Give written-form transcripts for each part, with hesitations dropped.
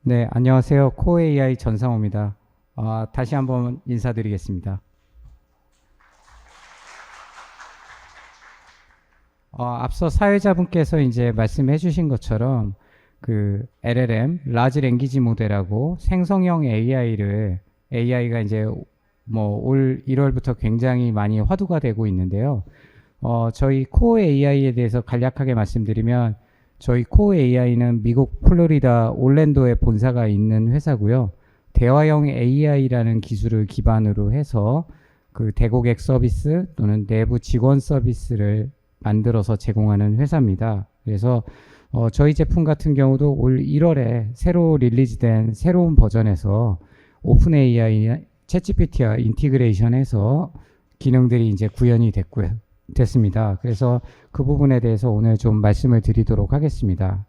네, 안녕하세요. 코어 AI 전상호입니다. 다시 한번 인사드리겠습니다. 앞서 사회자분께서 이제 말씀해 주신 것처럼 그 LLM, 라지 랭귀지 모델하고 생성형 AI가 이제 뭐 올 1월부터 굉장히 많이 화두가 되고 있는데요. 저희 코어 AI에 대해서 간략하게 말씀드리면 저희 코어 AI는 미국 플로리다 올랜도에 본사가 있는 회사고요. 대화형 AI라는 기술을 기반으로 해서 그 대고객 서비스 또는 내부 직원 서비스를 만들어서 제공하는 회사입니다. 그래서 저희 제품 같은 경우도 올 1월에 새로 릴리즈된 새로운 버전에서 오픈 AI 챗GPT와 인티그레이션해서 기능들이 이제 구현이 됐습니다. 그래서 그 부분에 대해서 오늘 좀 말씀을 드리도록 하겠습니다.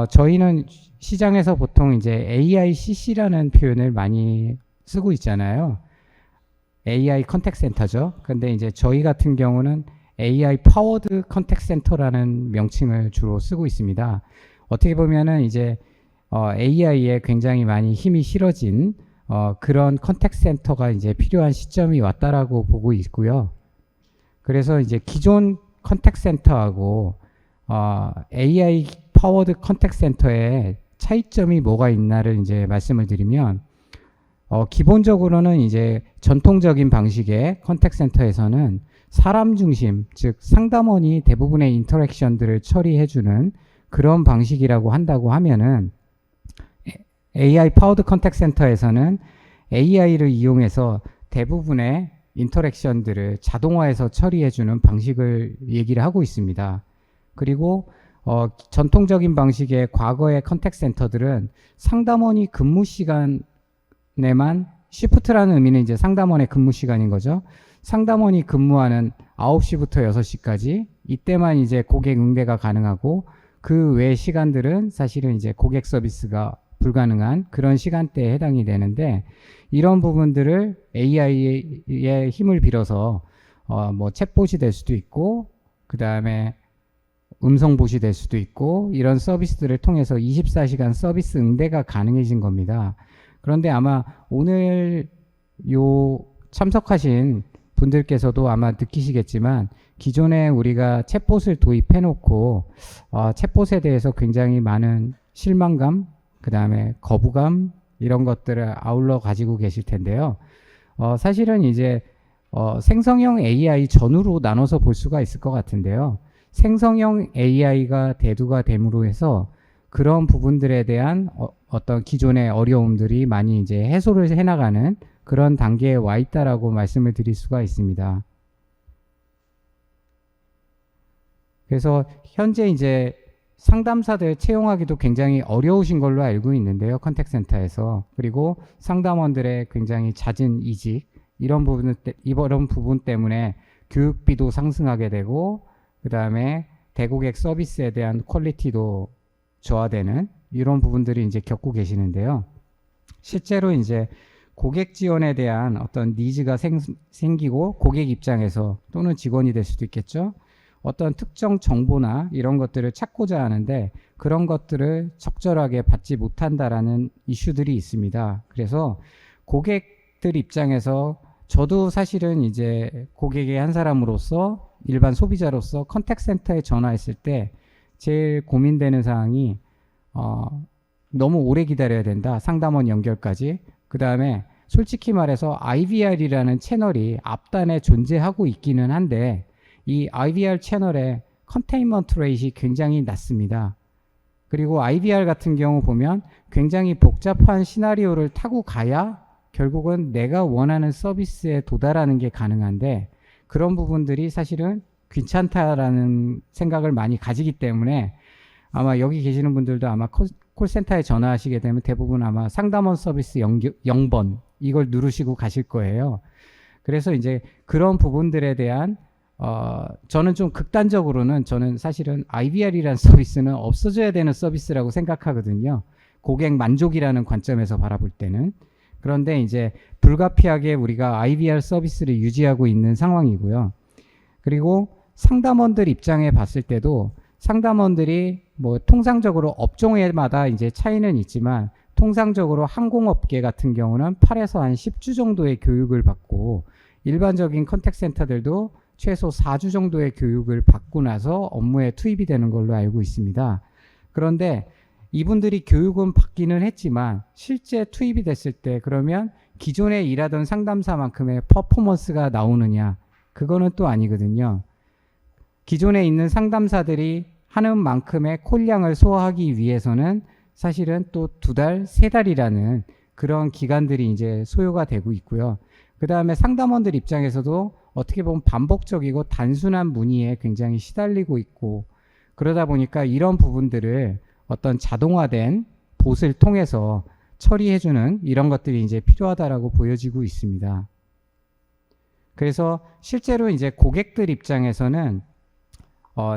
저희는 시장에서 보통 이제 AICC라는 표현을 많이 쓰고 있잖아요. AI 컨택 센터죠. 근데 이제 저희 같은 경우는 AI 파워드 컨택 센터라는 명칭을 주로 쓰고 있습니다. 어떻게 보면은 이제 AI에 굉장히 많이 힘이 실어진 그런 컨택 센터가 이제 필요한 시점이 왔다라고 보고 있고요. 그래서 이제 기존 컨택 센터하고 AI 파워드 컨택 센터의 차이점이 뭐가 있나를 이제 말씀을 드리면 기본적으로는 이제 전통적인 방식의 컨택 센터에서는 사람 중심, 즉 상담원이 대부분의 인터랙션들을 처리해주는 그런 방식이라고 한다고 하면은 AI 파워드 컨택 센터에서는 AI를 이용해서 대부분의 인터랙션들을 자동화해서 처리해주는 방식을 얘기를 하고 있습니다. 그리고 전통적인 방식의 과거의 컨택 센터들은 상담원이 근무 시간에만 시프트라는 의미는 이제 상담원의 근무 시간인 거죠. 상담원이 근무하는 9시부터 6시까지 이때만 이제 고객 응대가 가능하고 그 외 시간들은 사실은 이제 고객 서비스가 불가능한 그런 시간대에 해당이 되는데 이런 부분들을 AI의 힘을 빌어서 뭐 챗봇이 될 수도 있고 그 다음에 음성봇이 될 수도 있고 이런 서비스들을 통해서 24시간 서비스 응대가 가능해진 겁니다. 그런데 아마 오늘 요 참석하신 분들께서도 아마 느끼시겠지만 기존에 우리가 챗봇을 도입해 놓고 챗봇에 대해서 굉장히 많은 실망감 그 다음에 거부감 이런 것들을 아울러 가지고 계실 텐데요. 사실은 이제 생성형 AI 전후로 나눠서 볼 수가 있을 것 같은데요. 생성형 AI가 대두가 됨으로 해서 그런 부분들에 대한 어떤 기존의 어려움들이 많이 이제 해소를 해나가는 그런 단계에 와 있다라고 말씀을 드릴 수가 있습니다. 그래서 현재 이제 상담사들 채용하기도 굉장히 어려우신 걸로 알고 있는데요. 컨택센터에서. 그리고 상담원들의 굉장히 잦은 이직 이런 부분 때문에 교육비도 상승하게 되고 그 다음에 대고객 서비스에 대한 퀄리티도 저하되는 이런 부분들이 이제 겪고 계시는데요. 실제로 이제 고객 지원에 대한 어떤 니즈가 생기고 고객 입장에서 또는 직원이 될 수도 있겠죠. 어떤 특정 정보나 이런 것들을 찾고자 하는데 그런 것들을 적절하게 받지 못한다라는 이슈들이 있습니다. 그래서 고객들 입장에서 저도 사실은 이제 고객의 한 사람으로서 일반 소비자로서 컨택센터에 전화했을 때 제일 고민되는 사항이 너무 오래 기다려야 된다. 상담원 연결까지. 그 다음에 솔직히 말해서 IVR이라는 채널이 앞단에 존재하고 있기는 한데 이 IVR 채널의 컨테인먼트 레이트이 굉장히 낮습니다. 그리고 IVR 같은 경우 보면 굉장히 복잡한 시나리오를 타고 가야 결국은 내가 원하는 서비스에 도달하는 게 가능한데 그런 부분들이 사실은 귀찮다라는 생각을 많이 가지기 때문에 아마 여기 계시는 분들도 아마 콜센터에 전화하시게 되면 대부분 아마 상담원 서비스 0번 이걸 누르시고 가실 거예요. 그래서 이제 그런 부분들에 대한 저는 좀 극단적으로는 저는 사실은 IVR이라는 서비스는 없어져야 되는 서비스라고 생각하거든요. 고객 만족이라는 관점에서 바라볼 때는. 그런데 이제 불가피하게 우리가 IVR 서비스를 유지하고 있는 상황이고요. 그리고 상담원들 입장에 봤을 때도 상담원들이 뭐 통상적으로 업종마다 이제 차이는 있지만 통상적으로 항공업계 같은 경우는 8에서 한 10주 정도의 교육을 받고 일반적인 컨택센터들도 최소 4주 정도의 교육을 받고 나서 업무에 투입이 되는 걸로 알고 있습니다. 그런데 이분들이 교육은 받기는 했지만 실제 투입이 됐을 때 그러면 기존에 일하던 상담사만큼의 퍼포먼스가 나오느냐? 그거는 또 아니거든요. 기존에 있는 상담사들이 하는 만큼의 콜량을 소화하기 위해서는 사실은 또 2달, 3달이라는 그런 기간들이 이제 소요가 되고 있고요. 그 다음에 상담원들 입장에서도 어떻게 보면 반복적이고 단순한 문의에 굉장히 시달리고 있고 그러다 보니까 이런 부분들을 어떤 자동화된 봇을 통해서 처리해주는 이런 것들이 이제 필요하다라고 보여지고 있습니다. 그래서 실제로 이제 고객들 입장에서는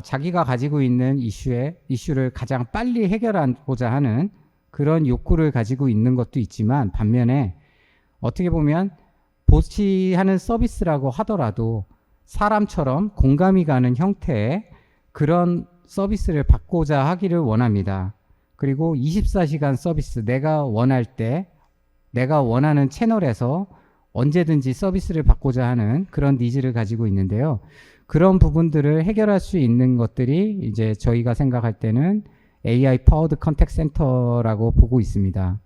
자기가 가지고 있는 이슈를 가장 빨리 해결하고자 하는 그런 욕구를 가지고 있는 것도 있지만 반면에 어떻게 보면 봇이 하는 서비스라고 하더라도 사람처럼 공감이 가는 형태의 그런 서비스를 받고자 하기를 원합니다. 그리고 24시간 서비스, 내가 원할 때 내가 원하는 채널에서 언제든지 서비스를 받고자 하는 그런 니즈를 가지고 있는데요. 그런 부분들을 해결할 수 있는 것들이 이제 저희가 생각할 때는 AI 파워드 컨택 센터라고 보고 있습니다.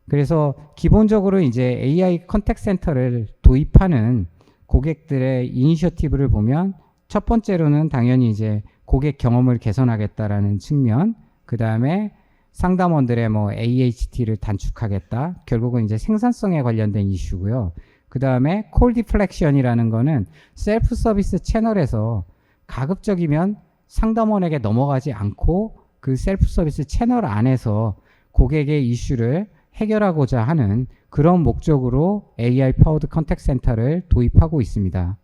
그래서 기본적으로 이제 AI 컨택 센터를 도입하는 고객들의 이니셔티브를 보면 첫 번째로는 당연히 이제 고객 경험을 개선하겠다라는 측면, 그 다음에 상담원들의 뭐 AHT를 단축하겠다. 결국은 이제 생산성에 관련된 이슈고요. 그 다음에 콜 디플렉션이라는 거는 셀프 서비스 채널에서 가급적이면 상담원에게 넘어가지 않고 그 셀프 서비스 채널 안에서 고객의 이슈를 해결하고자 하는 그런 목적으로 AI 파워드 컨택 센터를 도입하고 있습니다.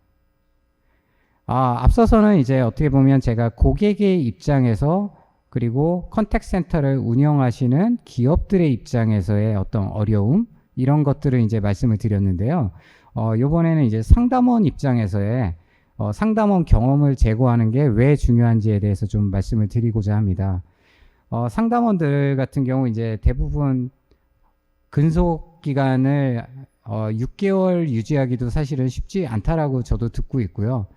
앞서서는 이제 어떻게 보면 제가 고객의 입장에서 그리고 컨택 센터를 운영하시는 기업들의 입장에서의 어떤 어려움 이런 것들을 이제 말씀을 드렸는데요. 이번에는 이제 상담원 입장에서의 상담원 경험을 제고하는 게 왜 중요한지에 대해서 좀 말씀을 드리고자 합니다. 상담원들 같은 경우 이제 대부분 근속 기간을 6개월 유지하기도 사실은 쉽지 않다라고 저도 듣고 있고요.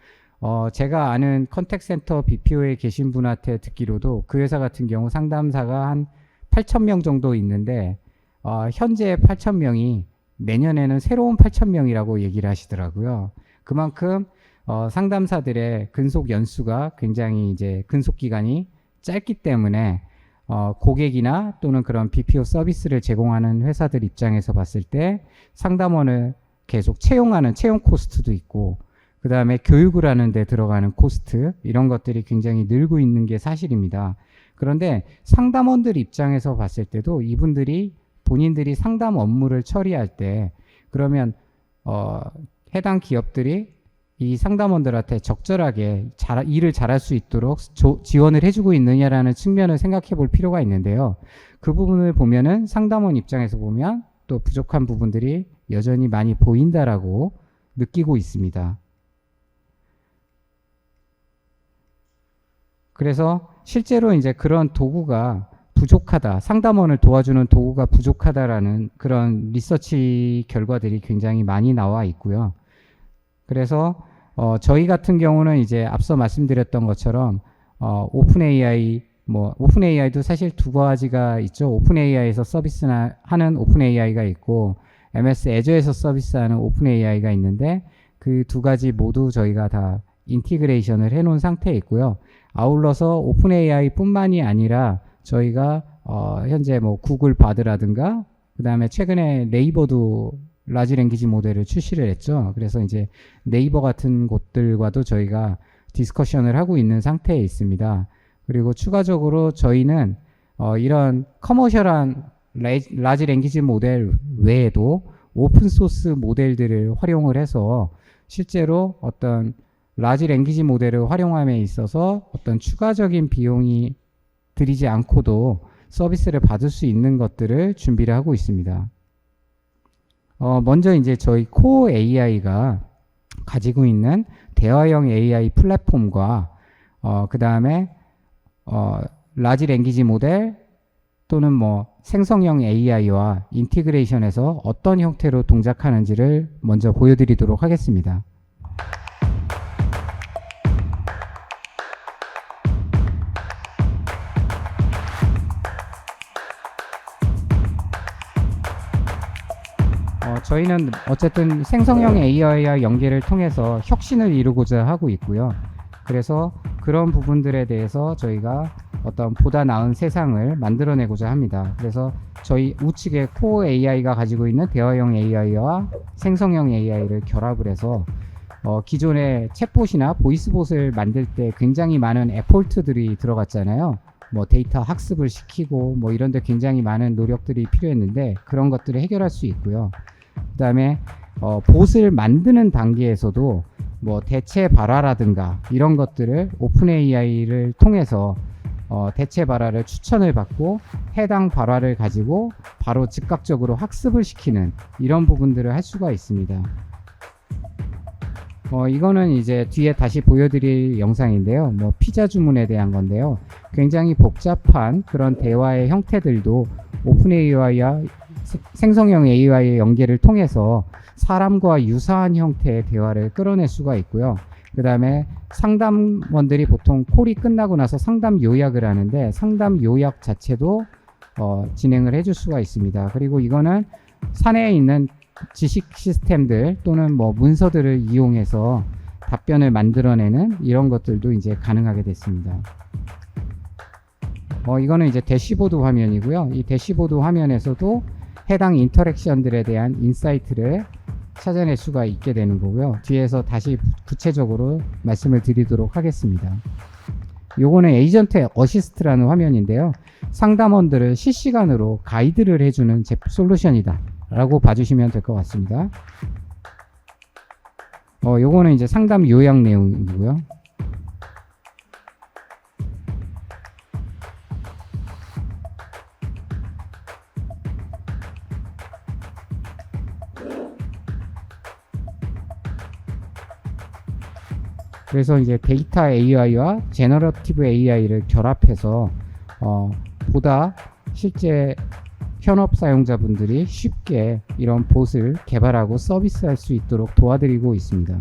제가 아는 컨택센터 BPO에 계신 분한테 듣기로도 그 회사 같은 경우 상담사가 한 8,000명 정도 있는데 현재 8,000명이 내년에는 새로운 8,000명이라고 얘기를 하시더라고요. 그만큼 상담사들의 근속 연수가 굉장히 이제 근속 기간이 짧기 때문에 고객이나 또는 그런 BPO 서비스를 제공하는 회사들 입장에서 봤을 때 상담원을 계속 채용하는 채용 코스트도 있고 그 다음에 교육을 하는 데 들어가는 코스트 이런 것들이 굉장히 늘고 있는 게 사실입니다. 그런데 상담원들 입장에서 봤을 때도 이분들이 본인들이 상담 업무를 처리할 때 그러면 해당 기업들이 이 상담원들한테 적절하게 일을 잘할 수 있도록 지원을 해주고 있느냐라는 측면을 생각해 볼 필요가 있는데요. 그 부분을 보면은 상담원 입장에서 보면 또 부족한 부분들이 여전히 많이 보인다라고 느끼고 있습니다. 그래서 실제로 이제 그런 도구가 부족하다, 상담원을 도와주는 도구가 부족하다라는 그런 리서치 결과들이 굉장히 많이 나와 있고요. 그래서 저희 같은 경우는 이제 앞서 말씀드렸던 것처럼 오픈 AI, 오픈 AI도 사실 두 가지가 있죠. 오픈 AI에서 서비스나 하는 오픈 AI가 있고 MS 애저에서 서비스하는 오픈 AI가 있는데 그 두 가지 모두 저희가 다 인티그레이션을 해놓은 상태에 있고요. 아울러서 오픈 AI뿐만이 아니라 저희가 현재 구글 바드라든가 그 다음에 최근에 네이버도 라지 랭귀지 모델을 출시를 했죠. 그래서 이제 네이버 같은 곳들과도 저희가 디스커션을 하고 있는 상태에 있습니다. 그리고 추가적으로 저희는 이런 커머셜한 라지 랭귀지 모델 외에도 오픈소스 모델들을 활용을 해서 실제로 어떤 라지 랭귀지 모델을 활용함에 있어서 어떤 추가적인 비용이 들이지 않고도 서비스를 받을 수 있는 것들을 준비를 하고 있습니다. 먼저 이제 저희 코어 AI가 가지고 있는 대화형 AI 플랫폼과 그 다음에 라지 랭귀지 모델 또는 뭐 생성형 AI와 인티그레이션해서 어떤 형태로 동작하는지를 먼저 보여드리도록 하겠습니다. 저희는 어쨌든 생성형 AI와 연계를 통해서 혁신을 이루고자 하고 있고요. 그래서 그런 부분들에 대해서 저희가 어떤 보다 나은 세상을 만들어내고자 합니다. 그래서 저희 우측에 코어 AI가 가지고 있는 대화형 AI와 생성형 AI를 결합을 해서 기존의 챗봇이나 보이스봇을 만들 때 굉장히 많은 에포트들이 들어갔잖아요. 뭐 데이터 학습을 시키고 뭐 이런 데 굉장히 많은 노력들이 필요했는데 그런 것들을 해결할 수 있고요. 그 다음에 봇을 만드는 단계에서도 뭐 대체 발화라든가 이런 것들을 오픈 AI를 통해서 대체 발화를 추천을 받고 해당 발화를 가지고 바로 즉각적으로 학습을 시키는 이런 부분들을 할 수가 있습니다. 이거는 이제 뒤에 다시 보여드릴 영상인데요. 뭐 피자 주문에 대한 건데요. 굉장히 복잡한 그런 대화의 형태들도 오픈 AI와 생성형 AI의 연계를 통해서 사람과 유사한 형태의 대화를 끌어낼 수가 있고요. 그 다음에 상담원들이 보통 콜이 끝나고 나서 상담 요약을 하는데 상담 요약 자체도 진행을 해줄 수가 있습니다. 그리고 이거는 사내에 있는 지식 시스템들 또는 뭐 문서들을 이용해서 답변을 만들어내는 이런 것들도 이제 가능하게 됐습니다. 이거는 이제 대시보드 화면이고요. 이 대시보드 화면에서도 해당 인터랙션들에 대한 인사이트를 찾아낼 수가 있게 되는 거고요. 뒤에서 다시 구체적으로 말씀을 드리도록 하겠습니다. 요거는 에이전트 어시스트라는 화면인데요. 상담원들을 실시간으로 가이드를 해주는 솔루션이다 라고 봐주시면 될 것 같습니다. 요거는 이제 상담 요약 내용이고요. 그래서 이제 데이터 AI와 제너러티브 AI를 결합해서 보다 실제 현업 사용자분들이 쉽게 이런 봇을 개발하고 서비스할 수 있도록 도와드리고 있습니다.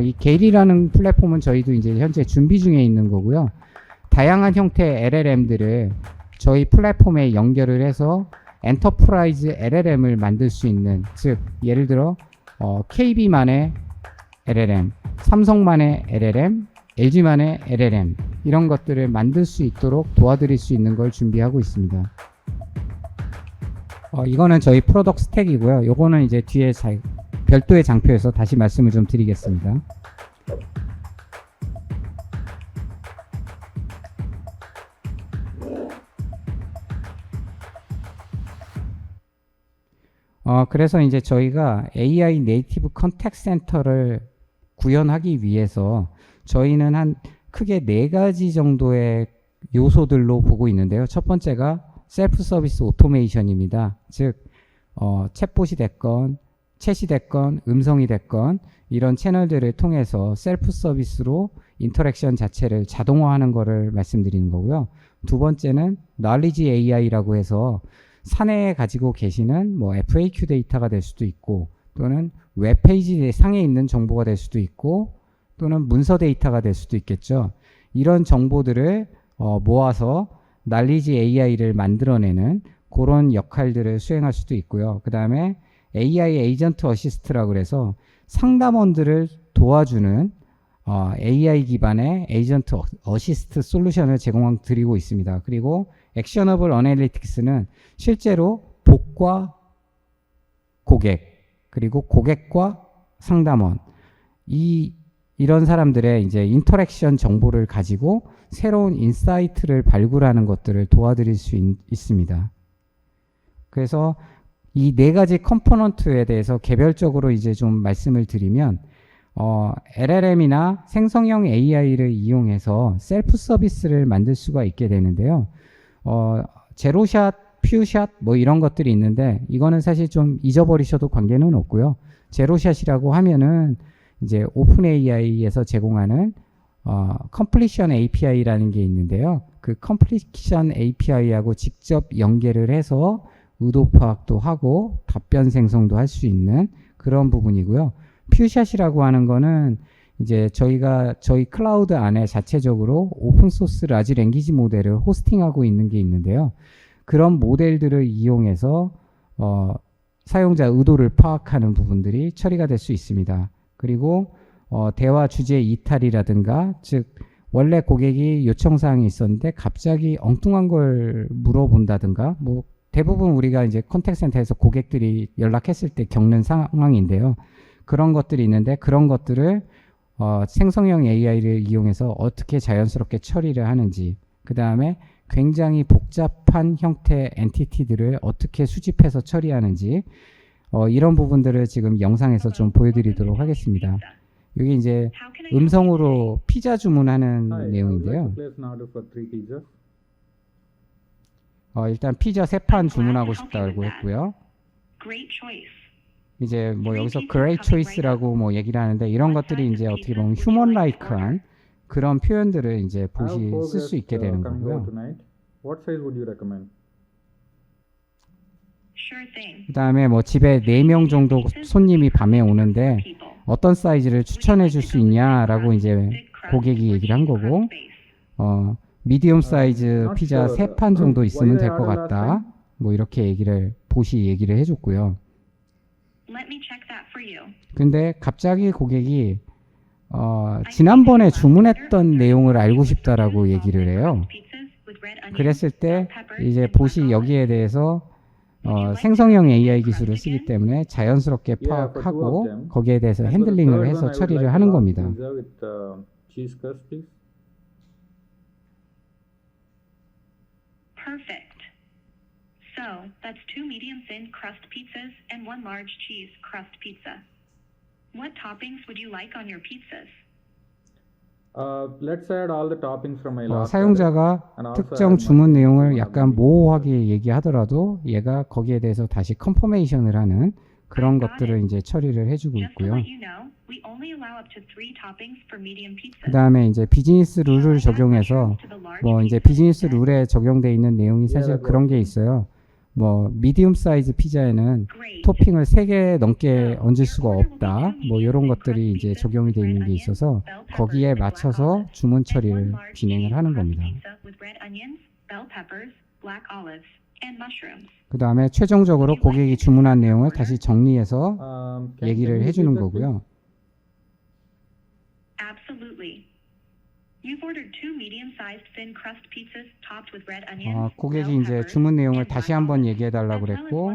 이 게일이라는 플랫폼은 저희도 이제 현재 준비 중에 있는 거고요. 다양한 형태의 LLM들을 저희 플랫폼에 연결을 해서 엔터프라이즈 LLM을 만들 수 있는, 즉 예를 들어 KB만의 LLM, 삼성만의 LLM, LG만의 LLM 이런 것들을 만들 수 있도록 도와드릴 수 있는 걸 준비하고 있습니다. 이거는 저희 프로덕트 스택이고요. 요거는 이제 뒤에 별도의 장표에서 다시 말씀을 좀 드리겠습니다. 그래서 이제 저희가 AI 네이티브 컨택트 센터를 구현하기 위해서 저희는 한 크게 4가지 정도의 요소들로 보고 있는데요. 첫 번째가 셀프 서비스 오토메이션입니다. 즉 챗봇이 됐건 챗이 됐건 음성이 됐건 이런 채널들을 통해서 셀프 서비스로 인터랙션 자체를 자동화하는 것을 말씀드리는 거고요. 두 번째는 knowledge AI라고 해서 사내에 가지고 계시는 뭐 FAQ 데이터가 될 수도 있고 또는 웹페이지 상에 있는 정보가 될 수도 있고 또는 문서 데이터가 될 수도 있겠죠. 이런 정보들을 모아서 knowledge AI를 만들어내는 그런 역할들을 수행할 수도 있고요. 그 다음에 AI 에이전트 어시스트라고 해서 상담원들을 도와주는 AI 기반의 에이전트 어시스트 솔루션을 제공드리고 있습니다. 그리고 액셔너블 어널리틱스는 실제로 복과 고객 그리고 고객과 상담원 이런 사람들의 이제 인터랙션 정보를 가지고 새로운 인사이트를 발굴하는 것들을 도와드릴 수 있습니다. 그래서 이 4가지 컴포넌트에 대해서 개별적으로 이제 좀 말씀을 드리면 LLM이나 생성형 AI를 이용해서 셀프 서비스를 만들 수가 있게 되는데요. 제로샷, 퓨샷 뭐 이런 것들이 있는데 이거는 사실 좀 잊어버리셔도 관계는 없고요. 제로샷이라고 하면은 이제 오픈 AI에서 제공하는 completion API라는 게 있는데요. 그 completion API하고 직접 연계를 해서 의도 파악도 하고 답변 생성도 할 수 있는 그런 부분이고요. 퓨샷이라고 하는 거는 이제 저희 클라우드 안에 자체적으로 오픈소스 라지 랭귀지 모델을 호스팅하고 있는 게 있는데요. 그런 모델들을 이용해서 사용자 의도를 파악하는 부분들이 처리가 될 수 있습니다. 그리고 대화 주제 이탈이라든가 즉 원래 고객이 요청사항이 있었는데 갑자기 엉뚱한 걸 물어본다든가 뭐 대부분 우리가 이제 컨택센터에서 고객들이 연락했을 때 겪는 상황인데요. 그런 것들이 있는데 그런 것들을 생성형 AI를 이용해서 어떻게 자연스럽게 처리를 하는지 그 다음에 굉장히 복잡한 형태의 엔티티들을 어떻게 수집해서 처리하는지 이런 부분들을 지금 영상에서 좀 보여드리도록 하겠습니다. 여기 이제 음성으로 피자 주문하는 내용인데요. 일단 피자 3판 주문하고 싶다고 했고요. 이제 뭐 여기서 Great Choice라고 뭐 얘기를 하는데 이런 것들이 이제 어떻게 보면 휴먼 라이크한 그런 표현들을 이제 쓸 수 있게 되는 거고요. 그 다음에 뭐 집에 4명 정도 손님이 밤에 오는데 어떤 사이즈를 추천해 줄 수 있냐라고 이제 고객이 얘기를 한 거고 미디움 사이즈 피자 3판 정도 있으면 될 것 같다. 뭐 이렇게 얘기를 해줬고요. 근데 갑자기 고객이 지난번에 주문했던 내용을 알고 싶다라고 얘기를 해요. 그랬을 때 이제 봇이 여기에 대해서 생성형 AI 기술을 쓰기 때문에 자연스럽게 파악하고 거기에 대해서 핸들링을 해서 처리를 하는 겁니다. Perfect. So, that's 2 medium thin crust pizzas and 1 large cheese crust pizza. What toppings would you like on your pizzas? Let's add all the toppings from my last 사용자가 특정 주문 내용을 약간 모호하게 얘기하더라도 얘가 거기에 대해서 다시 컨퍼메이션을 하는 그런 것들을 이제 처리를 해주고 있고요. 그 다음에 이제 비즈니스 룰을 적용해서 뭐 이제 비즈니스 룰에 적용되어 있는 내용이 사실 그런 게 있어요. 뭐 미디움 사이즈 피자에는 토핑을 3개 넘게 얹을 수가 없다. 뭐 이런 것들이 이제 적용이 되어 있는 게 있어서 거기에 맞춰서 주문 처리를 진행을 하는 겁니다. 그 다음에 최종적으로 고객이 주문한 내용을 다시 정리해서 얘기를 해주는 거고요. 고객이 이제 주문 내용을 다시 한번 얘기해 달라고 그랬고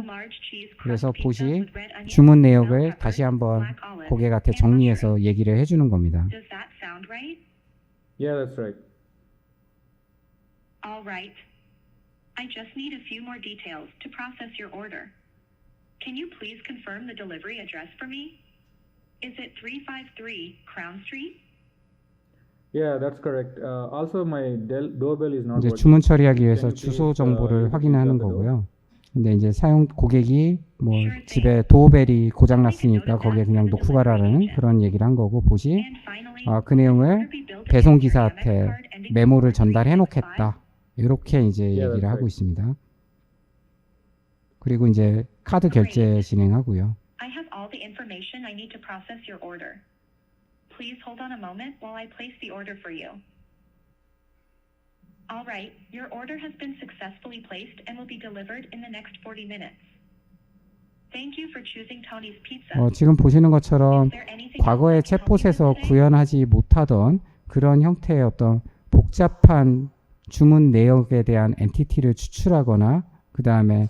그래서 봇이 주문 내역을 다시 한번 고객한테 정리해서 얘기를 해주는 겁니다. Yeah, that's right. All right. I just need a few more details to process your order. Can you please confirm the delivery address for me? Is it 353 Crown Street? Yeah, that's correct. Also, my doorbell is not 이제 working. 주문 처리하기 위해서 주소 정보를 확인하는 거고요. 근데 이제 고객이 뭐 집에 도어벨이 고장 났으니까 거기에 그냥 놓고 가라는 그런 얘기를 한 거고 봇이 그 내용을 배송 기사한테 메모를 전달해 놓겠다. 이렇게 이제 얘기를 하고 있습니다. 그리고 이제 카드 결제 진행하고요. I have all the information I need to process your order. Please hold on a moment while I place the order for you. All right, your order has been successfully placed and will be delivered in the next 40 minutes. Thank you for choosing Tony's Pizza. 지금 보시는 것처럼 과거의 챗봇에서 구현하지 못하던 그런 형태의 어떤 복잡한 주문 내역에 대한 엔티티를 추출하거나 그 다음에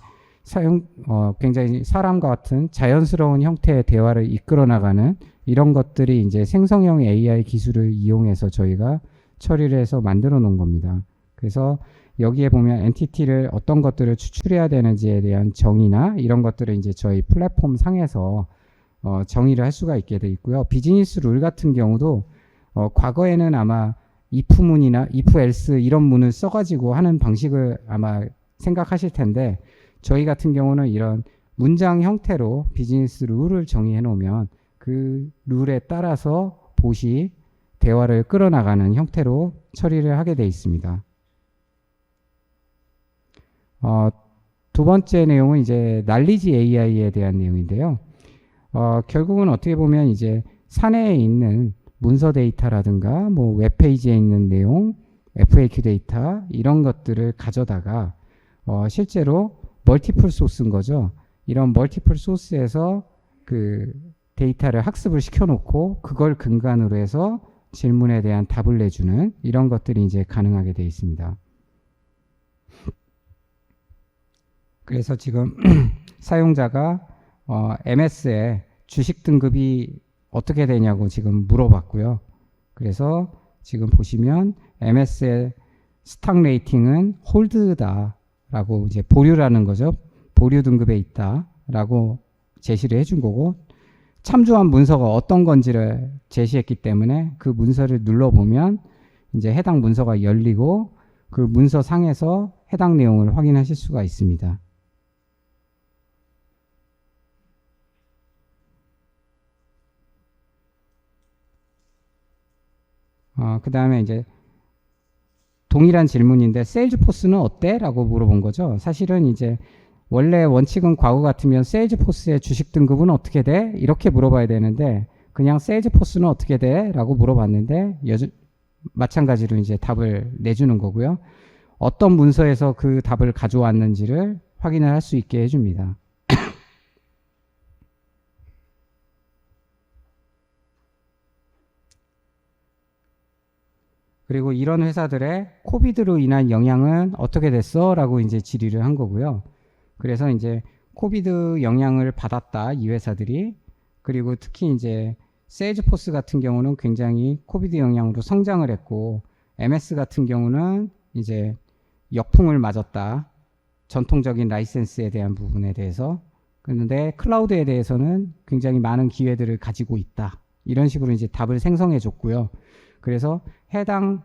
굉장히 사람과 같은 자연스러운 형태의 대화를 이끌어 나가는 이런 것들이 이제 생성형 AI 기술을 이용해서 저희가 처리를 해서 만들어 놓은 겁니다. 그래서 여기에 보면 엔티티를 어떤 것들을 추출해야 되는지에 대한 정의나 이런 것들을 이제 저희 플랫폼 상에서 정의를 할 수가 있게 돼 있고요. 비즈니스 룰 같은 경우도 과거에는 아마 if 문이나 if else 이런 문을 써가지고 하는 방식을 아마 생각하실 텐데 저희 같은 경우는 이런 문장 형태로 비즈니스 룰을 정의해 놓으면 그 룰에 따라서 봇이 대화를 끌어나가는 형태로 처리를 하게 되어 있습니다. 두 번째 내용은 이제 날리지 AI에 대한 내용인데요. 결국은 어떻게 보면 이제 사내에 있는 문서 데이터라든가 뭐 웹페이지에 있는 내용, FAQ 데이터 이런 것들을 가져다가 실제로 멀티플 소스인 거죠. 이런 멀티플 소스에서 그 데이터를 학습을 시켜놓고 그걸 근간으로 해서 질문에 대한 답을 내주는 이런 것들이 이제 가능하게 되어 있습니다. 그래서 지금 사용자가 MS에 주식 등급이 어떻게 되냐고 지금 물어봤고요. 그래서 지금 보시면 MS의 스탁 레이팅은 홀드다 라고 이제 보류라는 거죠. 보류 등급에 있다 라고 제시를 해준 거고, 참조한 문서가 어떤 건지를 제시했기 때문에 그 문서를 눌러보면 이제 해당 문서가 열리고 그 문서 상에서 해당 내용을 확인하실 수가 있습니다. 그 다음에 이제 동일한 질문인데 세일즈포스는 어때? 라고 물어본 거죠. 사실은 이제 원래 원칙은 과거 같으면 세일즈포스의 주식 등급은 어떻게 돼? 이렇게 물어봐야 되는데 그냥 세일즈포스는 어떻게 돼? 라고 물어봤는데 마찬가지로 이제 답을 내주는 거고요. 어떤 문서에서 그 답을 가져왔는지를 확인을 할 수 있게 해줍니다. 그리고 이런 회사들의 코비드로 인한 영향은 어떻게 됐어? 라고 이제 질의를 한 거고요. 그래서 이제 코비드 영향을 받았다, 이 회사들이. 그리고 특히 이제 세일즈포스 같은 경우는 굉장히 코비드 영향으로 성장을 했고, MS 같은 경우는 이제 역풍을 맞았다. 전통적인 라이센스에 대한 부분에 대해서. 그런데 클라우드에 대해서는 굉장히 많은 기회들을 가지고 있다. 이런 식으로 이제 답을 생성해 줬고요. 그래서 해당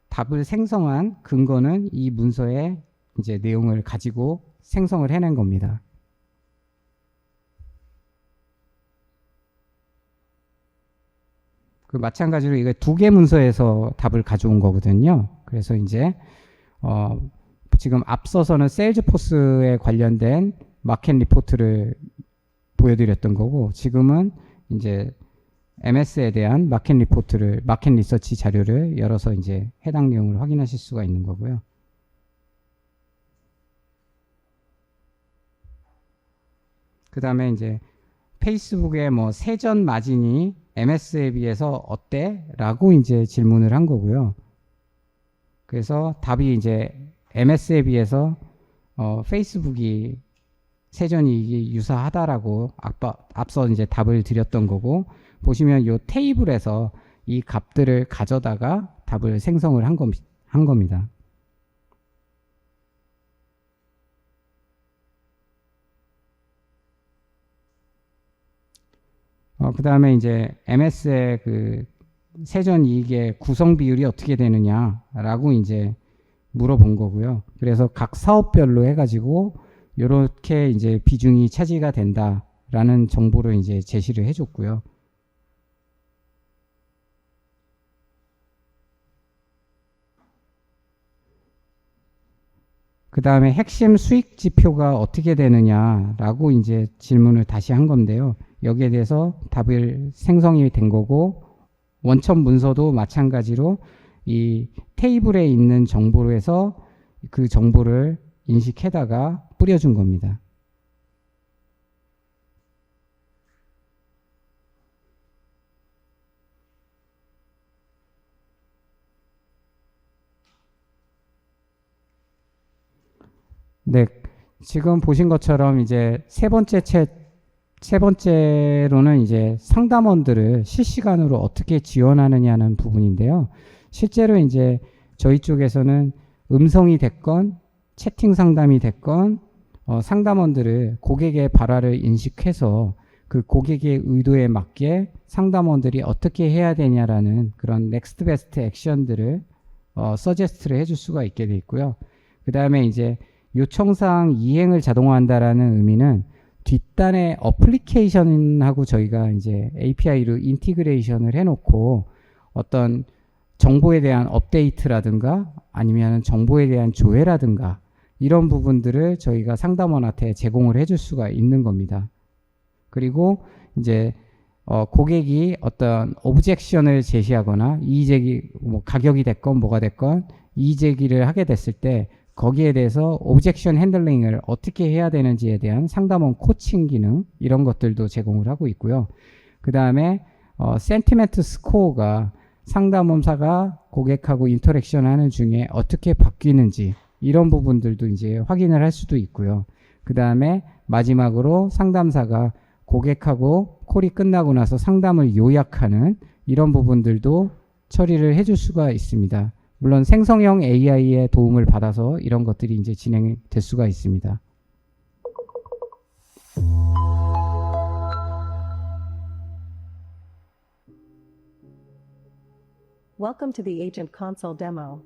답을 생성한 근거는 이 문서의 이제 내용을 가지고 생성을 해낸 겁니다. 그 마찬가지로 이거 두 개 문서에서 답을 가져온 거거든요. 그래서 이제 지금 앞서서는 세일즈포스에 관련된 마켓 리포트를 보여드렸던 거고, 지금은 이제 MS에 대한 마켓 리포트를, 마켓 리서치 자료를 열어서 이제 해당 내용을 확인하실 수가 있는 거고요. 그 다음에 이제 페이스북의 뭐 세전 마진이 MS에 비해서 어때? 라고 이제 질문을 한 거고요. 그래서 답이 이제 MS에 비해서 페이스북이 세전이익이 유사하다라고 앞서 이제 답을 드렸던 거고, 보시면 이 테이블에서 이 값들을 가져다가 답을 생성을 한 겁니다. 그 다음에 이제 MS의 그 세전 이익의 구성 비율이 어떻게 되느냐라고 이제 물어본 거고요. 그래서 각 사업별로 해가지고 이렇게 이제 비중이 차지가 된다라는 정보를 이제 제시를 해줬고요. 그 다음에 핵심 수익 지표가 어떻게 되느냐라고 이제 질문을 다시 한 건데요. 여기에 대해서 답을 생성이 된 거고, 원천 문서도 마찬가지로 이 테이블에 있는 정보로 해서 그 정보를 인식해다가 뿌려준 겁니다. 네, 지금 보신 것처럼 이제 세 번째로는 이제 상담원들을 실시간으로 어떻게 지원하느냐는 부분인데요. 실제로 이제 저희 쪽에서는 음성이 됐건 채팅 상담이 됐건 상담원들을 고객의 발화를 인식해서 그 고객의 의도에 맞게 상담원들이 어떻게 해야 되냐라는 그런 넥스트 베스트 액션들을 서제스트를 해줄 수가 있게 돼 있고요. 그 다음에 이제 요청사항 이행을 자동화한다라는 의미는 뒷단의 어플리케이션하고 저희가 이제 API로 인티그레이션을 해놓고 어떤 정보에 대한 업데이트라든가 아니면 정보에 대한 조회라든가 이런 부분들을 저희가 상담원한테 제공을 해줄 수가 있는 겁니다. 그리고 이제 고객이 어떤 오브젝션을 제시하거나 이의제기, 뭐 가격이 됐건 뭐가 됐건 이의제기를 하게 됐을 때 거기에 대해서 오브젝션 핸들링을 어떻게 해야 되는지에 대한 상담원 코칭 기능 이런 것들도 제공을 하고 있고요. 그 다음에 센티멘트 스코어가 상담원사가 고객하고 인터랙션 하는 중에 어떻게 바뀌는지 이런 부분들도 이제 확인을 할 수도 있고요. 그 다음에 마지막으로 상담사가 고객하고 콜이 끝나고 나서 상담을 요약하는 이런 부분들도 처리를 해줄 수가 있습니다. 물론 생성형 AI의 도움을 받아서 이런 것들이 이제 진행이 될 수가 있습니다. Welcome to the Agent Console demo.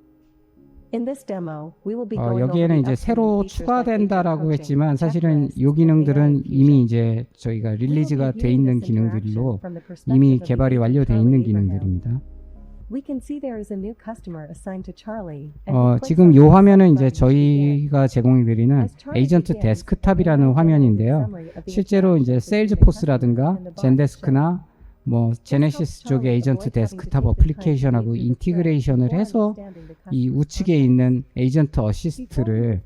In this demo, we will be going over 여기에는 the 이제 upcoming 새로 features like agent 추가된다라고 coaching, 했지만 사실은 checklists, 이 and 기능들은 AI 이미 fusion. 이제 저희가 We will be 릴리즈가 돼 viewing 있는 this interaction 기능들로 from the perspective 이미 of the 개발이 agent 완료돼 Charlie 있는 Abraham. 기능들입니다. We can see there is a new customer assigned to Charlie. and he clicks 지금 on 이 the 화면은 이제 button to begin. 저희가 제공해 드리는 As Charlie 에이전트 begins, 데스크탑이라는 an AI-generated 화면인데요. summary of the 실제로 이제 interactions between the 세일즈포스라든가 customer and the bot is 젠데스크나 뭐 shown. 제네시스 쪽의 에이전트 데스크탑 어플리케이션하고 인티그레이션을 해서 이 우측에 있는 에이전트 어시스트를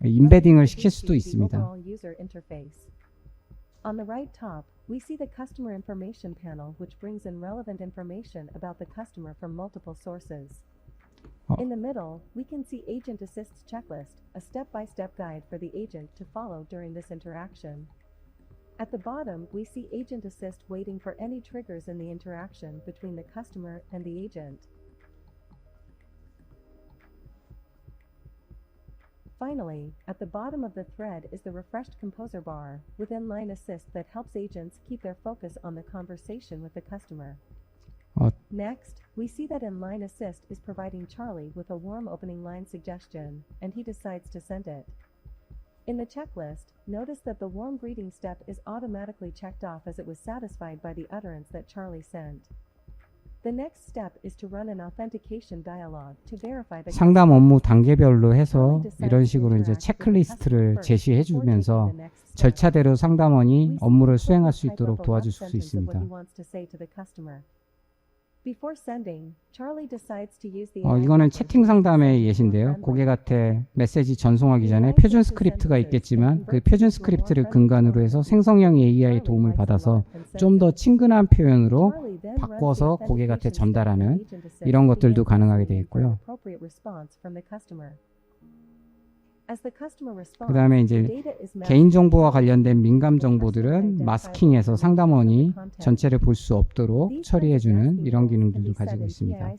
임베딩을 시킬 수도 있습니다. On the right top, we see the customer information panel, which brings in relevant information about the customer from multiple sources. In the middle, we can see Agent Assist's checklist, a step-by-step guide for the agent to follow during this interaction. At the bottom, we see Agent Assist waiting for any triggers in the interaction between the customer and the agent. Finally, at the bottom of the thread is the refreshed composer bar, with inline assist that helps agents keep their focus on the conversation with the customer. Next, we see that inline assist is providing Charlie with a warm opening line suggestion, and he decides to send it. In the checklist, notice that the warm greeting step is automatically checked off as it was satisfied by the utterance that Charlie sent. The next step is to run an authentication dialog to verify the 상담 업무 단계별로 해서 이런 식으로 이제 체크리스트를 제시해 주면서 절차대로 상담원이 업무를 수행할 수 있도록 도와줄 수 있습니다. Before sending, Charlie decides to use the 이거는 채팅 상담의 예시인데요. 고객한테 메시지 전송하기 전에 표준 스크립트가 있겠지만 그 표준 스크립트를 근간으로 해서 생성형 AI 도움을 받아서 좀 더 친근한 표현으로 바꿔서 고객한테 전달하는 이런 것들도 가능하게 되어 있고요. 그 다음에 이제 개인정보와 관련된 민감 정보들은 마스킹해서 상담원이 전체를 볼 수 없도록 처리해주는 이런 기능들도 가지고 있습니다.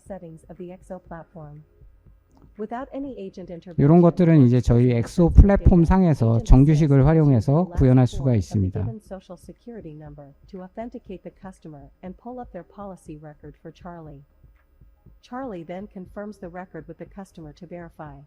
이런 것들은 이제 저희 엑소 플랫폼 상에서 정규식을 활용해서 구현할 수가 있습니다. Charlie then confirms the record with the customer to verify.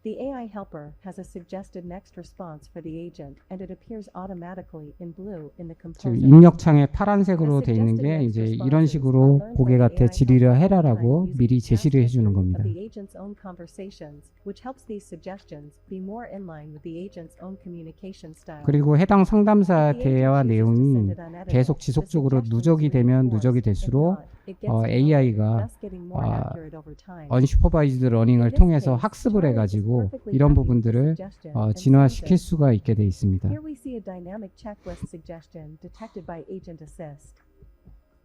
The AI helper has a suggested next response for the agent, and it appears automatically in blue in the 지금 composer. 입력창에 파란색으로 되어 있는 게 이제 이런 식으로 고객한테 질의를 해라라고 미리 제시를 해주는 겁니다. The agent's own conversations, which helps these suggestions be more in line with the agent's own communication style. 그리고 해당 상담사 대화 내용이 계속 지속적으로 누적이 되면 누적이 될수록 AI가 언슈퍼바이즈드 러닝을 통해서 학습을 해가지고 이런 부분들을 진화시킬 수가 있게 돼 있습니다. Here we see a dynamic checklist suggestion detected by Agent Assist.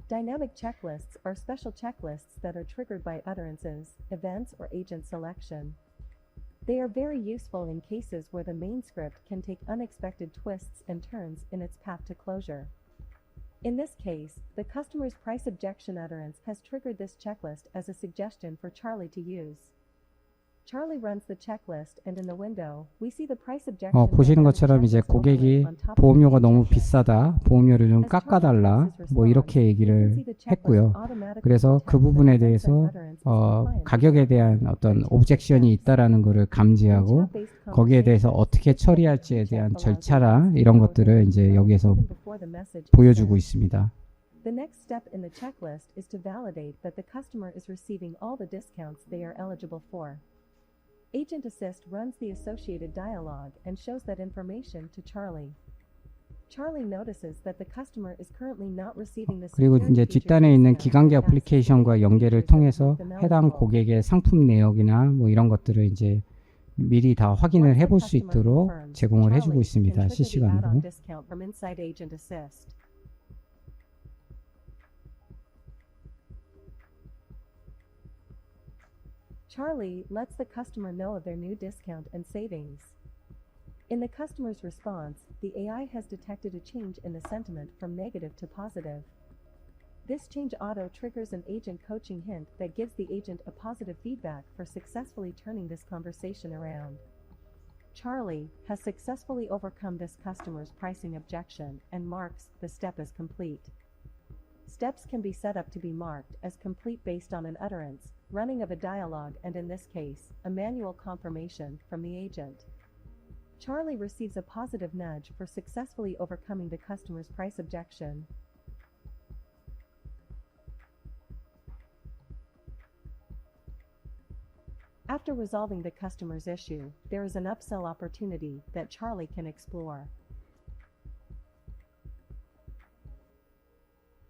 Dynamic checklists are special checklists that are triggered by utterances, events, or agent selection. They are very useful in cases where the main script can take unexpected twists and turns in its path to closure. In this case, the customer's price objection utterance has triggered this checklist as a suggestion for Charlie to use. Charlie runs the checklist, and in the window, we see the price objection. 보시는 것처럼 이제 고객이 보험료가 너무 비싸다, 보험료를 좀 깎아달라, 뭐 이렇게 얘기를 했고요. 그래서 그 부분에 대해서 가격에 대한 어떤 오브젝션이 있다라는 것을 감지하고 거기에 대해서 어떻게 처리할지에 대한 절차랑 이런 것들을 이제 여기에서 보여주고 있습니다. The next step in the checklist is to validate that the customer is receiving all the discounts they are eligible for. Agent Assist runs the associated dialogue and shows that information to Charlie. Charlie notices that the customer is currently not receiving the 그리고 security 이제 features 뒷단에 있는 discount 기관계 and asks 어플리케이션과 if 연계를 features that 통해서 make them 해당 eligible. 고객의 상품 내역이나 뭐 이런 것들을 이제 미리 다 확인을 Once the 해볼 수 customer 있도록 confirms, 제공을 해주고 Charlie 있습니다. can trigger the 실시간으로. add-on discount from inside Agent Assist. Charlie lets the customer know of their new discount and savings. In the customer's response, the AI has detected a change in the sentiment from negative to positive. This change auto triggers an agent coaching hint that gives the agent a positive feedback for successfully turning this conversation around. Charlie has successfully overcome this customer's pricing objection and marks the step as complete. Steps can be set up to be marked as complete based on an utterance, running of a dialogue, and in this case, a manual confirmation from the agent. Charlie receives a positive nudge for successfully overcoming the customer's price objection. After resolving the customer's issue, there is an upsell opportunity that Charlie can explore.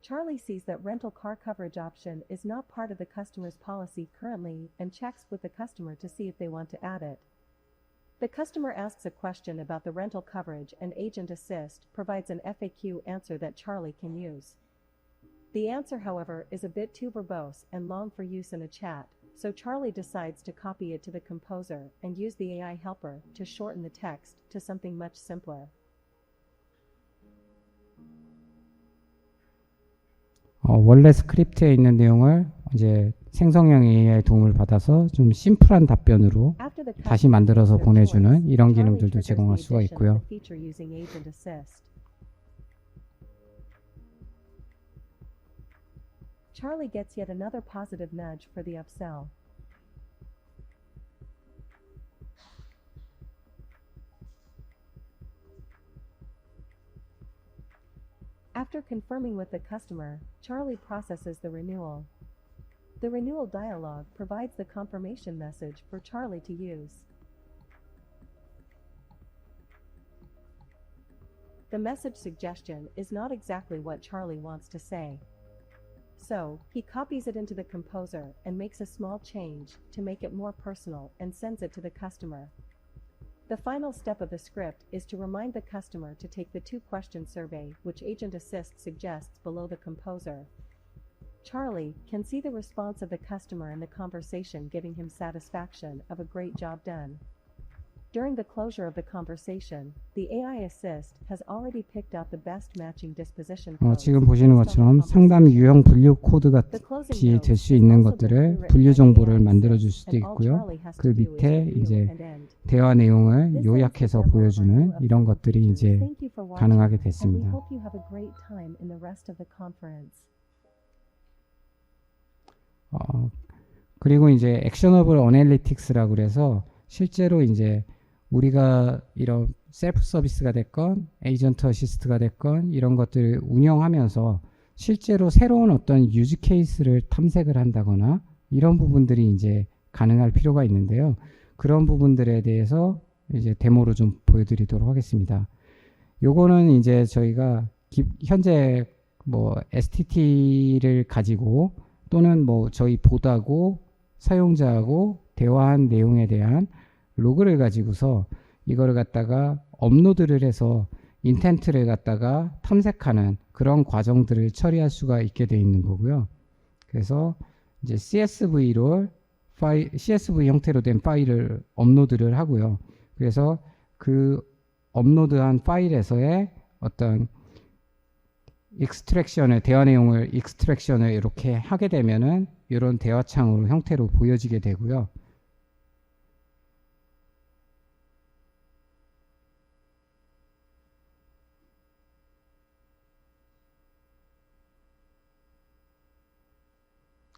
Charlie sees that rental car coverage option is not part of the customer's policy currently and checks with the customer to see if they want to add it. The customer asks a question about the rental coverage and Agent Assist provides an FAQ answer that Charlie can use. The answer, however, is a bit too verbose and long for use in a chat, so Charlie decides to copy it to the composer and use the AI helper to shorten the text to something much simpler. 원래 스크립트에 있는 내용을 이제 생성형 AI의 도움을 받아서 좀 심플한 답변으로 After the 다시 customer 만들어서 makes their choice, 보내주는 이런 Charlie 기능들도 triggers 제공할 the 수가 addition of 있고요. the feature using Agent Assist. Charlie gets yet another positive nudge for the upsell. After confirming with the customer, Charlie processes the renewal. The renewal dialog provides the confirmation message for Charlie to use. The message suggestion is not exactly what Charlie wants to say. So, he copies it into the composer and makes a small change to make it more personal and sends it to the customer. The final step of the script is to remind the customer to take the 2-question survey which Agent Assist suggests below the composer. Charlie can see the response of the customer in the conversation giving him satisfaction of a great job done. During the closure of the conversation, the AI Assist has already picked out the best matching disposition codes 지금 보시는 based on 것처럼 the 상담 conversation. 유형 분류 코드 The closing 같이 notes 될 수 has 있는 also been 것들을 rewritten 분류 by the 정보를 AI 만들어 줄 Assist, 수도 and all 있고요. Charlie has 그 to do is 밑에 review 이제 and end. 대화 내용을 This ends the 요약해서 demo of our 보여주는 new 이런 upcoming 것들이 features. 이제 Thank you for watching, 가능하게 and we 됐습니다. hope you have a great time in the rest of the conference. 그리고 이제 액셔너블 어널리틱스라고 그래서 실제로 이제 우리가 이런 셀프 서비스가 됐건 에이전트 어시스트가 됐건 이런 것들을 운영하면서 실제로 새로운 어떤 유즈 케이스를 탐색을 한다거나 이런 부분들이 이제 가능할 필요가 있는데요. 그런 부분들에 대해서 이제 데모로 좀 보여드리도록 하겠습니다. 요거는 이제 저희가 현재 뭐 STT를 가지고 또는 뭐 저희 보다고 사용자하고 대화한 내용에 대한 로그를 가지고서 이거를 갖다가 업로드를 해서 인텐트를 갖다가 탐색하는 그런 과정들을 처리할 수가 있게 되어 있는 거고요. 그래서 이제 CSV로 CSV 형태로 된 파일을 업로드를 하고요. 그래서 그 업로드한 파일에서의 어떤 익스트랙션을 대화 내용을 익스트랙션을 이렇게 하게 되면은 이런 대화창으로 형태로 보여지게 되고요.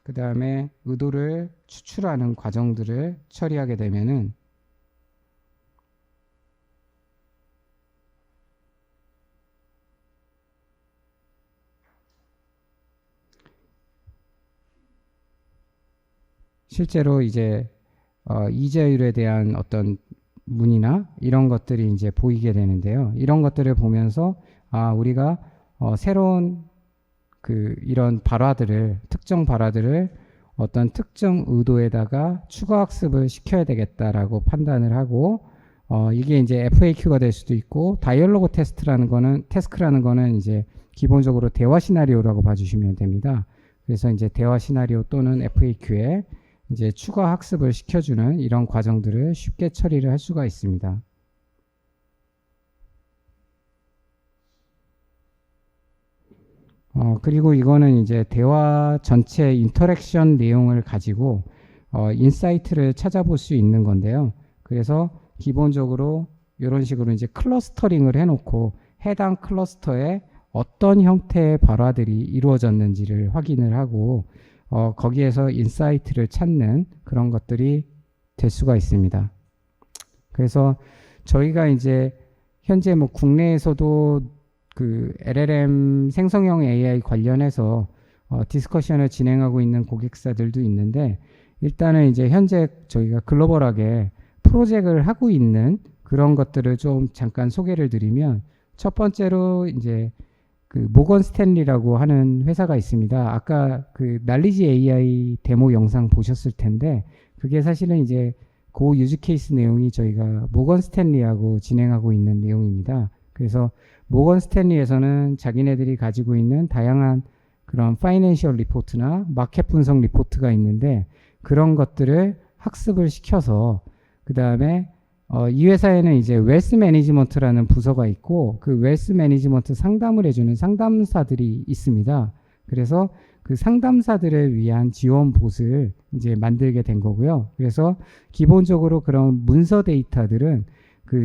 그 다음에 의도를 추출하는 과정들을 처리하게 되면은 실제로 이제 이자율에 대한 어떤 문이나 이런 것들이 이제 보이게 되는데요. 이런 것들을 보면서 우리가 새로운 이런 발화들을 특정 발화들을 어떤 특정 의도에다가 추가 학습을 시켜야 되겠다라고 판단을 하고 이게 이제 FAQ가 될 수도 있고 다이얼로그 태스크라는 거는 이제 기본적으로 대화 시나리오라고 봐주시면 됩니다. 그래서 이제 대화 시나리오 또는 FAQ에 이제 추가 학습을 시켜주는 이런 과정들을 쉽게 처리를 할 수가 있습니다. 그리고 이거는 이제 대화 전체 인터랙션 내용을 가지고 인사이트를 찾아볼 수 있는 건데요. 그래서 기본적으로 이런 식으로 이제 클러스터링을 해놓고 해당 클러스터에 어떤 형태의 발화들이 이루어졌는지를 확인을 하고 거기에서 인사이트를 찾는 그런 것들이 될 수가 있습니다. 그래서 저희가 이제 현재 뭐 국내에서도 LLM 생성형 AI 관련해서 디스커션을 진행하고 있는 고객사들도 있는데 일단은 이제 현재 저희가 글로벌하게 프로젝트를 하고 있는 그런 것들을 좀 잠깐 소개를 드리면 첫 번째로 이제 모건 스탠리라고 하는 회사가 있습니다. 아까 날리지 AI 데모 영상 보셨을 텐데 그게 사실은 이제 그 유즈 케이스 내용이 저희가 모건 스탠리하고 진행하고 있는 내용입니다. 그래서 모건 스탠리에서는 자기네들이 가지고 있는 다양한 그런 파이낸셜 리포트나 마켓 분석 리포트가 있는데 그런 것들을 학습을 시켜서 그 다음에 이 회사에는 이제 웰스 매니지먼트라는 부서가 있고 그 웰스 매니지먼트 상담을 해주는 상담사들이 있습니다. 그래서 그 상담사들을 위한 지원 봇을 이제 만들게 된 거고요. 그래서 기본적으로 그런 문서 데이터들은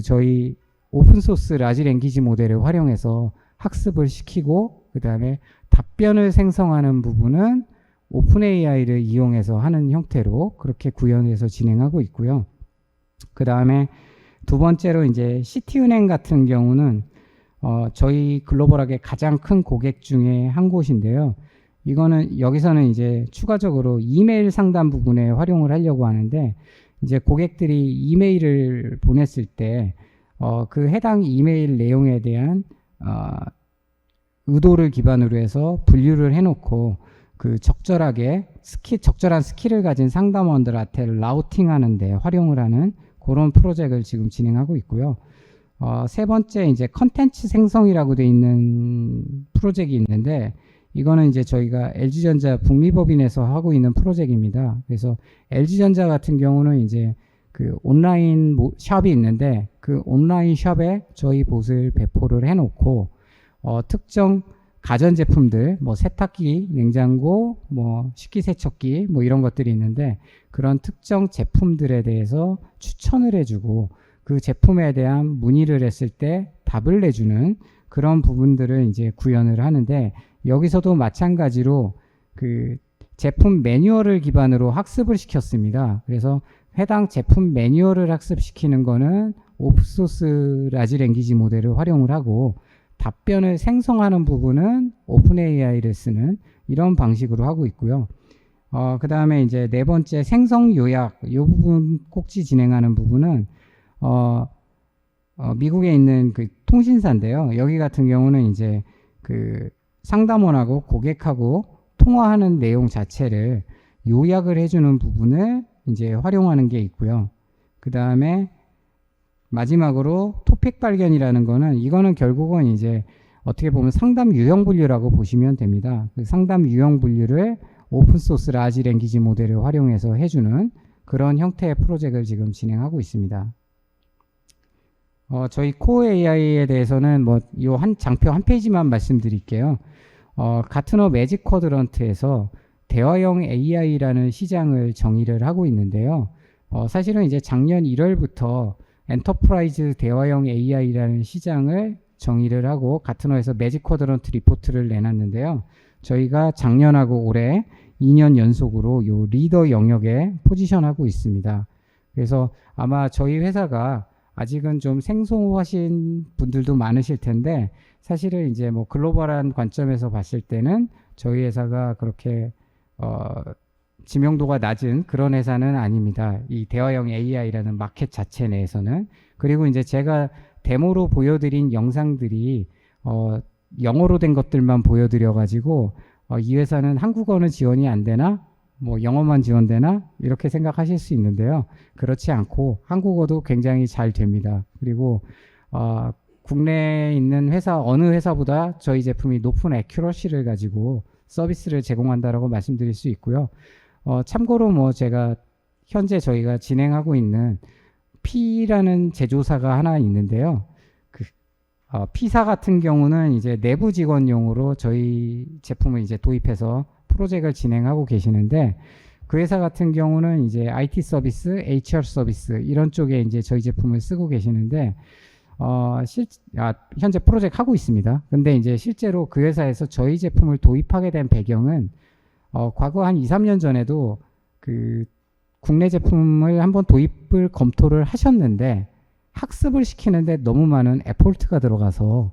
저희 오픈소스 라지 랭귀지 모델을 활용해서 학습을 시키고 그 다음에 답변을 생성하는 부분은 오픈 AI를 이용해서 하는 형태로 그렇게 구현해서 진행하고 있고요. 그 다음에 두 번째로 이제 시티은행 같은 경우는 저희 글로벌하게 가장 큰 고객 중에 한 곳인데요. 이거는 여기서는 이제 추가적으로 이메일 상담 부분에 활용을 하려고 하는데 이제 고객들이 이메일을 보냈을 때 그 해당 이메일 내용에 대한 의도를 기반으로 해서 분류를 해놓고 적절한 스킬을 가진 상담원들한테 라우팅하는 데 활용을 하는 그런 프로젝트를 지금 진행하고 있고요. 세 번째 이제 컨텐츠 생성이라고 돼 있는 프로젝트가 있는데 이거는 이제 저희가 LG전자 북미법인에서 하고 있는 프로젝트입니다. 그래서 LG전자 같은 경우는 이제 온라인 샵이 있는데 그 온라인 샵에 저희 봇을 배포를 해놓고 특정 가전제품들, 뭐 세탁기, 냉장고, 뭐 식기세척기, 뭐 이런 것들이 있는데 그런 특정 제품들에 대해서 추천을 해주고 그 제품에 대한 문의를 했을 때 답을 내주는 그런 부분들을 이제 구현을 하는데 여기서도 마찬가지로 제품 매뉴얼을 기반으로 학습을 시켰습니다. 그래서 해당 제품 매뉴얼을 학습시키는 거는 오픈소스 라지 랭귀지 모델을 활용을 하고 답변을 생성하는 부분은 오픈 AI를 쓰는 이런 방식으로 하고 있고요. 그 다음에 이제 네 번째 생성 요약 이 부분 꼭지 진행하는 부분은 미국에 있는 통신사인데요. 여기 같은 경우는 이제 상담원하고 고객하고 통화하는 내용 자체를 요약을 해주는 부분을 이제 활용하는 게 있고요. 그 다음에 마지막으로 토픽 발견이라는 거는 이거는 결국은 이제 어떻게 보면 상담 유형 분류라고 보시면 됩니다. 상담 유형 분류를 오픈소스 라지 랭귀지 모델을 활용해서 해주는 그런 형태의 프로젝트를 지금 진행하고 있습니다. 저희 코어 AI에 대해서는 뭐 이 장표 한 페이지만 말씀드릴게요. 가트너 매직 쿼드런트에서 대화형 AI라는 시장을 정의를 하고 있는데요. 사실은 이제 작년 1월부터 엔터프라이즈 대화형 AI라는 시장을 정의를 하고 가트너에서 매직 쿼드런트 리포트를 내놨는데요. 저희가 작년하고 올해 2년 연속으로 이 리더 영역에 포지션하고 있습니다. 그래서 아마 저희 회사가 아직은 좀 생소하신 분들도 많으실 텐데 사실은 이제 뭐 글로벌한 관점에서 봤을 때는 저희 회사가 그렇게 지명도가 낮은 그런 회사는 아닙니다. 이 대화형 AI라는 마켓 자체 내에서는. 그리고 이제 제가 데모로 보여드린 영상들이 영어로 된 것들만 보여드려가지고 이 회사는 한국어는 지원이 안 되나? 뭐 영어만 지원되나? 이렇게 생각하실 수 있는데요. 그렇지 않고 한국어도 굉장히 잘 됩니다. 그리고 국내에 있는 회사 어느 회사보다 저희 제품이 높은 애큐러시를 가지고 서비스를 제공한다라고 말씀드릴 수 있고요. 참고로 뭐 제가 현재 저희가 진행하고 있는 P라는 제조사가 하나 있는데요. P사 같은 경우는 이제 내부 직원용으로 저희 제품을 이제 도입해서 프로젝트를 진행하고 계시는데, 그 회사 같은 경우는 이제 IT 서비스, HR 서비스 이런 쪽에 이제 저희 제품을 쓰고 계시는데 현재 프로젝트 하고 있습니다. 근데 이제 실제로 그 회사에서 저희 제품을 도입하게 된 배경은 과거 한 2, 3년 전에도 그 국내 제품을 한번 도입을 검토를 하셨는데 학습을 시키는데 너무 많은 에포트가 들어가서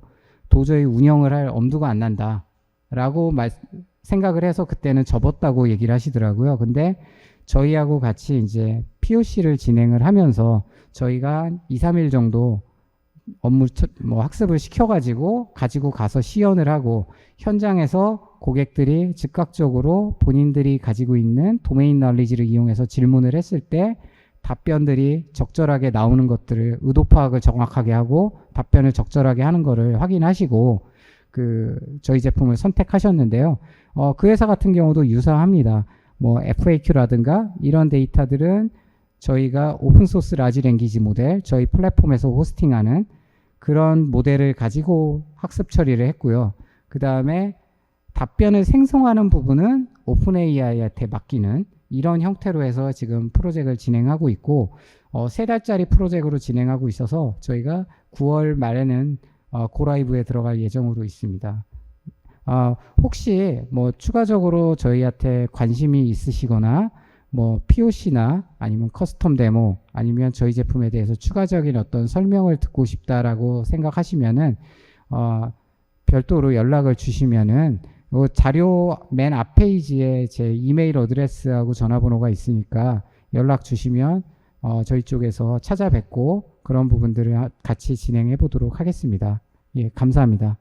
도저히 운영을 할 엄두가 안 난다라고 생각을 해서 그때는 접었다고 얘기를 하시더라고요. 근데 저희하고 같이 이제 POC를 진행을 하면서 저희가 한 2, 3일 정도 학습을 시켜가지고 가지고 가서 시연을 하고 현장에서 고객들이 즉각적으로 본인들이 가지고 있는 도메인 널리지를 이용해서 질문을 했을 때 답변들이 적절하게 나오는 것들을 의도 파악을 정확하게 하고 답변을 적절하게 하는 것을 확인하시고 저희 제품을 선택하셨는데요. 그 회사 같은 경우도 유사합니다. 뭐 FAQ라든가 이런 데이터들은 저희가 오픈소스 라지 랭귀지 모델, 저희 플랫폼에서 호스팅하는 그런 모델을 가지고 학습 처리를 했고요. 그 다음에 답변을 생성하는 부분은 오픈 AI한테 맡기는 이런 형태로 해서 지금 프로젝트를 진행하고 있고 3달짜리 프로젝트로 진행하고 있어서 저희가 9월 말에는 고라이브에 들어갈 예정으로 있습니다. 혹시 뭐 추가적으로 저희한테 관심이 있으시거나 뭐 POC나 아니면 커스텀 데모 아니면 저희 제품에 대해서 추가적인 어떤 설명을 듣고 싶다라고 생각하시면은 별도로 연락을 주시면은 자료 맨 앞 페이지에 제 이메일 어드레스하고 전화번호가 있으니까 연락 주시면 저희 쪽에서 찾아뵙고 그런 부분들을 같이 진행해 보도록 하겠습니다. 예, 감사합니다.